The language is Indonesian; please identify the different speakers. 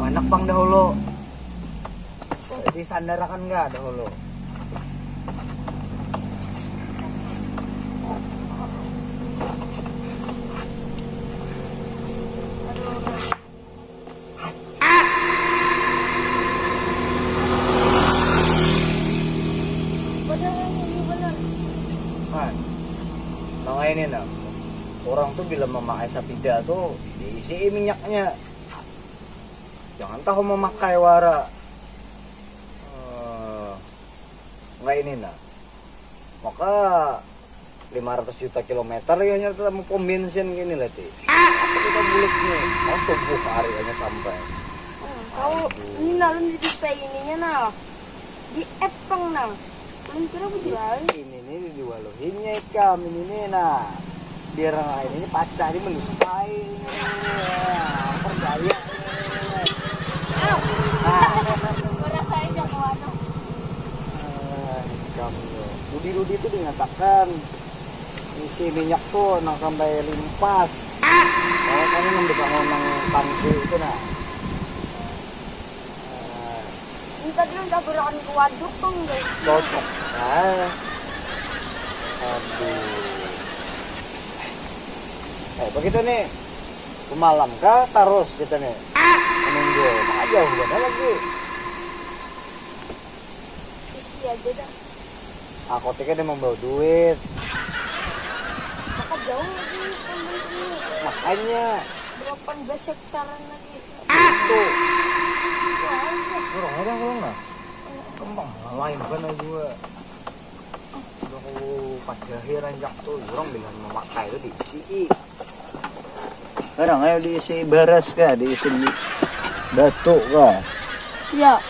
Speaker 1: Anak pang dahulu. Jadi sandarakan nggak dahulu. Nah, ini nah, orang tuh bila memakai sapida tuh diisi minyaknya. Jangan tahu memakai wara. Nggak ini nah. Maka 500 juta kilometer ya nyata mau pom bensin gini lah ti. Apa kita bulat nih? Mau subuh hari aja sampai.
Speaker 2: Kau ini nalun di display ininya nah. Di app pang nah. Belum kira berjual. Ini
Speaker 1: nih diwalohinnya ikam ini nah. Biar ini pacah di menyukai. Percaya. Rudi itu dinyatakan isi minyak tuh nang sampai limpas. Oh, kamu nang bisa ngomong tangki itu nah.
Speaker 2: Ini tadi udah berakan ke waduk tuh guys.
Speaker 1: Cocok. Aduh. Begitu nih. Malam kah terus kita nih. Menunggu. Maka jauh gak ada lagi.
Speaker 2: Isi aja dah.
Speaker 1: Aku tiknya dia membawa duit.
Speaker 2: Maka jauh lagi ini.
Speaker 1: Makanya
Speaker 2: 18 hektaran lagi.
Speaker 1: Itu. Orang nah. Kembang lain kan juga. Udah aku pada akhiran jak tuh orang bilang memakai itu diisi. Sekarang ayo diisi beras kah, diisi batu kah?
Speaker 2: Iya.